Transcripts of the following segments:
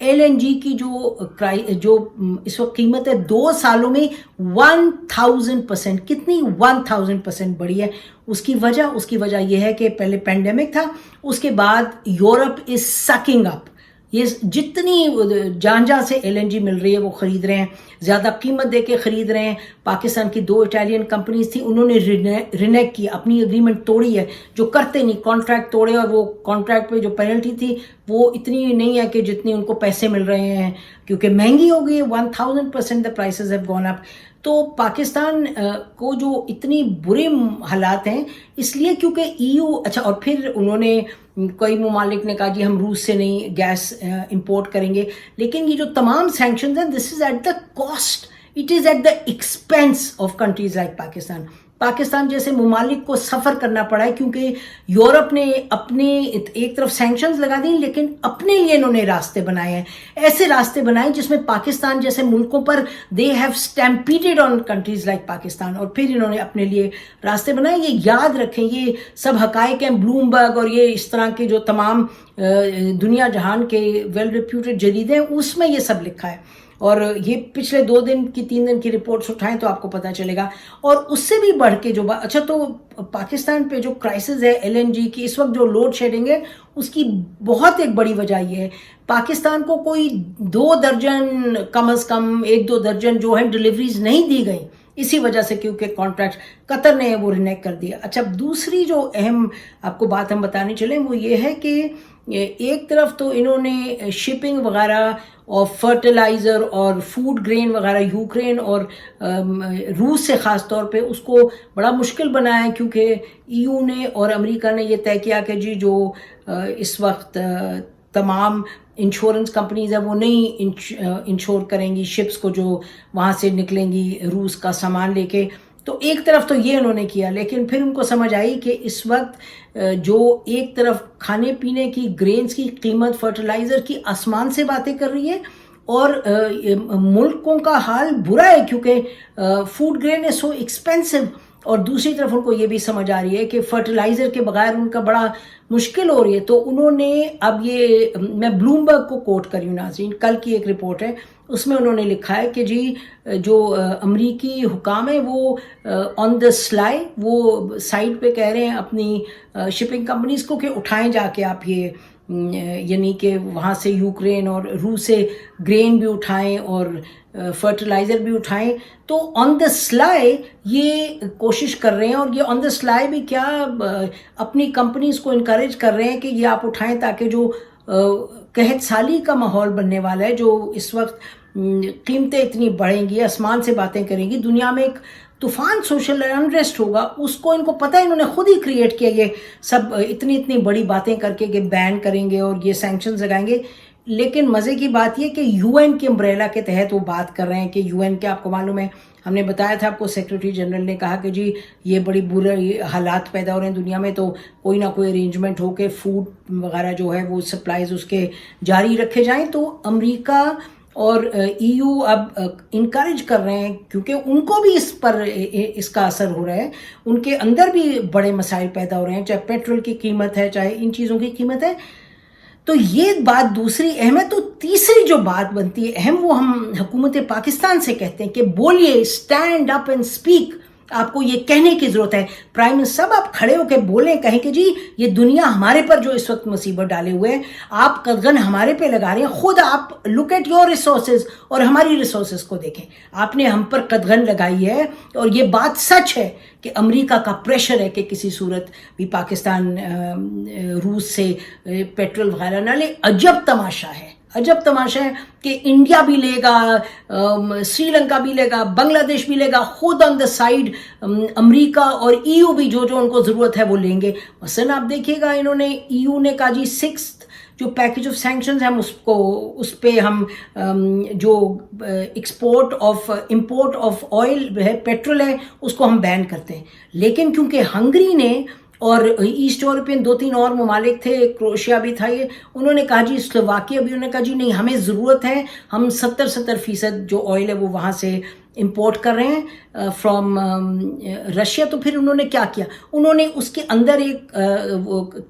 LNG کی جو اس وقت قیمت ہے 2 سالوں میں 1000%، کتنی 1000% بڑھی ہے. اس کی وجہ یہ ہے کہ پہلے پینڈیمک تھا، اس کے بعد یورپ از سکنگ اپ. یہ جتنی جہاں سے LNG مل رہی ہے وہ خرید رہے ہیں، زیادہ قیمت دے کے خرید رہے ہیں. پاکستان کی 2 اٹالین کمپنیز تھیں، انہوں نے رینیگ کی، اپنی اگریمنٹ توڑی ہے، جو کرتے نہیں، کانٹریکٹ توڑے، اور وہ کانٹریکٹ پہ جو پینلٹی تھی وہ اتنی نہیں ہے کہ جتنی ان کو پیسے مل رہے ہیں، کیونکہ مہنگی ہو گئی ہے. 1000% the prices have gone up. تو پاکستان کو جو اتنی برے حالات ہیں اس لیے کیونکہ EU اچھا، اور پھر انہوں نے کئی ممالک نے کہا جی ہم روس سے نہیں گیس امپورٹ کریں گے، لیکن یہ جو تمام سینکشنز ہیں this is at the cost, it is at the expense of countries like Pakistan. Pakistan جیسے ممالک کو سفر کرنا پڑا ہے کیونکہ یورپ نے اپنے ایک طرف سینکشنز لگا دی، لیکن اپنے لیے انہوں نے راستے بنائے ہیں، ایسے راستے بنائے جس میں پاکستان جیسے ملکوں پر they have stampeded on countries like Pakistan, اور پھر انہوں نے اپنے لیے راستے بنائے. یہ یاد رکھیں، یہ سب حقائق ہیں. بلومبرگ اور یہ اس طرح کے جو تمام دنیا جہان کے ویل ریپیوٹڈ جریدے ہیں اس میں یہ سب لکھا ہے، اور یہ پچھلے 2 دن کی 3 دن کی رپورٹس اٹھائیں تو آپ کو پتہ چلے گا. اور اس سے بھی بڑھ کے جو اچھا، تو پاکستان پہ جو کرائسس ہے LNG کی اس وقت، جو لوڈ شیڈنگ ہے، اس کی بہت ایک بڑی وجہ یہ ہے پاکستان کو کوئی 2 درجن کم از کم 1-2 درجن جو ہے ڈلیوریز نہیں دی گئی، اسی وجہ سے کیونکہ کانٹریکٹ قطر نے وہ رینیگ کر دیا. اچھا، دوسری جو اہم آپ کو بات ہم بتانے چلیں وہ یہ ہے کہ ایک طرف تو انہوں نے شپنگ وغیرہ اور فرٹیلائزر اور فوڈ گرین وغیرہ یوکرین اور روس سے خاص طور پہ اس کو بڑا مشکل بنایا ہے، کیونکہ EU نے اور امریکہ نے یہ طے کیا کہ جی جو اس وقت تمام انشورنس کمپنیز ہیں وہ نہیں انشور کریں گی شپس کو جو وہاں سے نکلیں گی روس کا سامان لے کے. تو ایک طرف تو یہ انہوں نے کیا، لیکن پھر ان کو سمجھ آئی کہ اس وقت جو ایک طرف کھانے پینے کی گرینز کی قیمت فرٹیلائزر کی آسمان سے باتیں کر رہی ہے، اور ملکوں کا حال برا ہے کیونکہ فوڈ گرین از سو ایکسپینسو، اور دوسری طرف ان کو یہ بھی سمجھ آ رہی ہے کہ فرٹیلائزر کے بغیر ان کا بڑا مشکل ہو رہی ہے. تو انہوں نے اب یہ میں بلومبرگ کو کوٹ کری ہوں ناظرین، کل کی ایک رپورٹ ہے، اس میں انہوں نے لکھا ہے کہ جی جو امریکی حکام ہیں وہ آن دا سلائی وہ سائٹ پہ کہہ رہے ہیں اپنی شپنگ کمپنیز کو کہ اٹھائیں جا کے آپ یہ یعنی کہ وہاں سے یوکرین اور روس سے گرین بھی اٹھائیں اور فرٹیلائزر بھی اٹھائیں. تو آن دا سلائی یہ کوشش کر رہے ہیں، اور یہ آن دا سلائی بھی کیا اپنی کمپنیز کو انکریج کر رہے ہیں کہ یہ آپ اٹھائیں تاکہ جو قحط سالی کا ماحول بننے والا ہے، جو اس وقت قیمتیں اتنی بڑھیں گی، آسمان سے باتیں کریں گی، دنیا میں ایک طوفان سوشل انریسٹ ہوگا، اس کو ان کو پتہ ہے، انہوں نے خود ہی کریٹ کیا یہ سب اتنی بڑی باتیں کر کے کہ بین کریں گے اور یہ سینکشنز لگائیں گے. لیکن مزے کی بات یہ کہ UN کے امبریلا کے تحت وہ بات کر رہے ہیں کہ UN کے آپ کو معلوم ہے، ہم نے بتایا تھا آپ کو، سیکرٹری جنرل نے کہا کہ جی یہ بڑی برے حالات پیدا ہو رہے ہیں دنیا میں، تو کوئی نہ کوئی ارینجمنٹ ہو کے فوڈ وغیرہ جو ہے وہ سپلائز اس کے جاری رکھے جائیں. تو امریکہ اور EU اب انکریج کر رہے ہیں کیونکہ ان کو بھی اس پر اس کا اثر ہو رہا ہے، ان کے اندر بھی بڑے مسائل پیدا ہو رہے ہیں، چاہے پیٹرول کی قیمت ہے، چاہے ان چیزوں کی قیمت ہے. تو یہ بات دوسری اہم ہے. تو تیسری جو بات بنتی ہے اہم، وہ ہم حکومت پاکستان سے کہتے ہیں کہ بولیے، اسٹینڈ اپ اینڈ اسپیک. آپ کو یہ کہنے کی ضرورت ہے، پرائم منسٹر صاحب آپ کھڑے ہو کے بولیں، کہیں کہ جی یہ دنیا ہمارے پر جو اس وقت مصیبت ڈالے ہوئے ہیں، آپ قدغن ہمارے پہ لگا رہے ہیں. خود آپ لک ایٹ یور ریسورسز اور ہماری ریسورسز کو دیکھیں، آپ نے ہم پر قدغن لگائی ہے، اور یہ بات سچ ہے کہ امریکہ کا پریشر ہے کہ کسی صورت بھی پاکستان روس سے پیٹرول وغیرہ نہ لے. عجب تماشا ہے کہ انڈیا بھی لے گا، سری لنکا بھی لے گا، بنگلہ دیش بھی لے گا، خود آن دا سائیڈ امریکہ اور EU بھی جو ان کو ضرورت ہے وہ لیں گے. مثلا آپ دیکھیے گا، انہوں نے EU نے کہا جی 6th جو پیکج آف سینکشنز ہیں اس پہ ہم جو امپورٹ آف آئل ہے، پیٹرول ہے، اس کو ہم بین کرتے ہیں. لیکن کیونکہ ہنگری نے اور ایسٹ یورپین 2-3 اور ممالک تھے, کروشیا بھی تھا, یہ انہوں نے کہا جی, سلوواکیہ بھی, انہوں نے کہا جی نہیں ہمیں ضرورت ہے, ہم 70% جو آئل ہے وہ وہاں سے امپورٹ کر رہے ہیں فرام رشیا. تو پھر انہوں نے کیا کیا, انہوں نے اس کے اندر ایک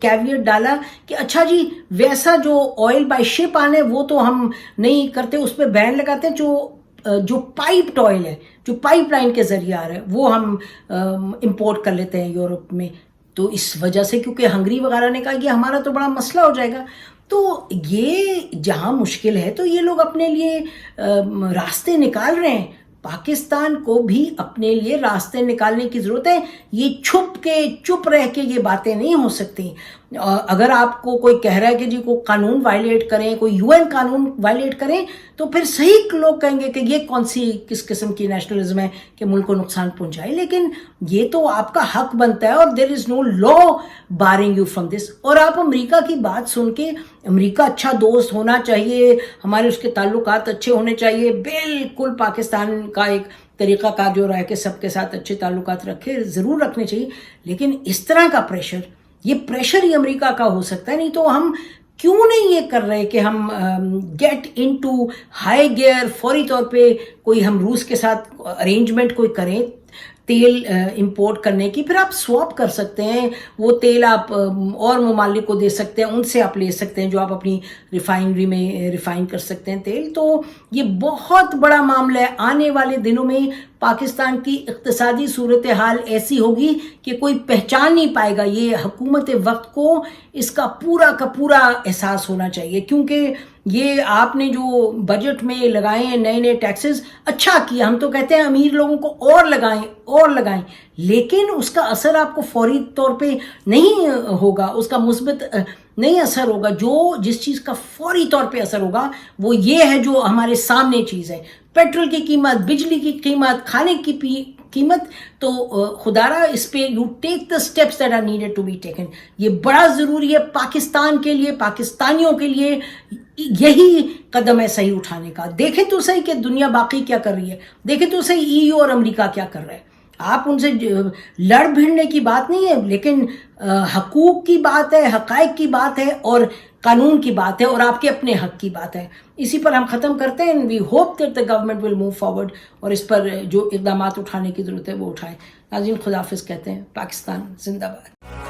کیویٹ ڈالا کہ اچھا جی ویسا جو آئل بائی شپ آنا ہے وہ تو ہم نہیں کرتے, اس پہ بین لگاتے ہیں, جو پائپڈ آئل ہے, جو پائپ لائن کے ذریعے آ رہا ہے وہ ہم امپورٹ کر لیتے ہیں یورپ میں. تو اس وجہ سے کیونکہ ہنگری وغیرہ نے کہا یہ ہمارا تو بڑا مسئلہ ہو جائے گا. تو یہ جہاں مشکل ہے تو یہ لوگ اپنے لیے راستے نکال رہے ہیں. پاکستان کو بھی اپنے لیے راستے نکالنے کی ضرورت ہے. یہ چپ رہ کے یہ باتیں نہیں ہو سکتی. اگر آپ کو کوئی کہہ رہا ہے کہ جی کوئی قانون وائلیٹ کریں, کوئی UN قانون وائلیٹ کریں, تو پھر صحیح لوگ کہیں گے کہ یہ کس قسم کی نیشنلزم ہے کہ ملک کو نقصان پہنچائے. لیکن یہ تو آپ کا حق بنتا ہے, اور دیر از نو لا بارنگ یو فرام دس. اور آپ امریکہ کی بات سن کے, امریکہ اچھا دوست ہونا چاہیے, ہمارے اس کے تعلقات اچھے ہونے چاہیے, بالکل پاکستان کا ایک طریقہ کار جو رہا ہے کہ سب کے ساتھ اچھے تعلقات ضرور رکھنے چاہیے. لیکن اس طرح کا پریشر, یہ پریشر ہی امریکہ کا ہو سکتا ہے. نہیں تو ہم کیوں نہیں یہ کر رہے کہ ہم گیٹ انٹو ہائی گیئر, فوری طور پہ کوئی ہم روس کے ساتھ ارینجمنٹ کوئی کریں تیل امپورٹ کرنے کی. پھر آپ سواپ کر سکتے ہیں, وہ تیل آپ اور ممالک کو دے سکتے ہیں, ان سے آپ لے سکتے ہیں جو آپ اپنی ریفائنری میں ریفائن کر سکتے ہیں تیل. تو یہ بہت بڑا معاملہ ہے. آنے والے دنوں میں پاکستان کی اقتصادی صورتحال ایسی ہوگی کہ کوئی پہچان نہیں پائے گا. یہ حکومت وقت کو اس کا پورا احساس ہونا چاہیے, کیونکہ یہ آپ نے جو بجٹ میں لگائے ہیں نئے ٹیکسز, اچھا کیا. ہم تو کہتے ہیں امیر لوگوں کو اور لگائیں, لیکن اس کا اثر آپ کو فوری طور پہ نہیں ہوگا, اس کا مثبت نہیں اثر ہوگا. جس چیز کا فوری طور پہ اثر ہوگا وہ یہ ہے جو ہمارے سامنے چیز ہے, پیٹرول کی قیمت, بجلی کی قیمت, کھانے کی قیمت. تو خدارا اس پہ you take the steps that are needed to be taken. یہ بڑا ضروری ہے پاکستان کے لیے, پاکستانیوں کے لیے. یہی قدم ہے صحیح اٹھانے کا. دیکھیں تو صحیح کہ دنیا باقی کیا کر رہی ہے, دیکھیں تو صحیح EU اور امریکہ کیا کر رہا ہے. آپ ان سے لڑ بھیڑنے کی بات نہیں ہے, لیکن حقوق کی بات ہے, حقائق کی بات ہے, اور قانون کی بات ہے, اور آپ کے اپنے حق کی بات ہے. اسی پر ہم ختم کرتے ہیں. We hope that the government will move forward, اور اس پر جو اقدامات اٹھانے کی ضرورت ہے وہ اٹھائیں. ناظرین خدا حافظ کہتے ہیں. پاکستان زندہ باد.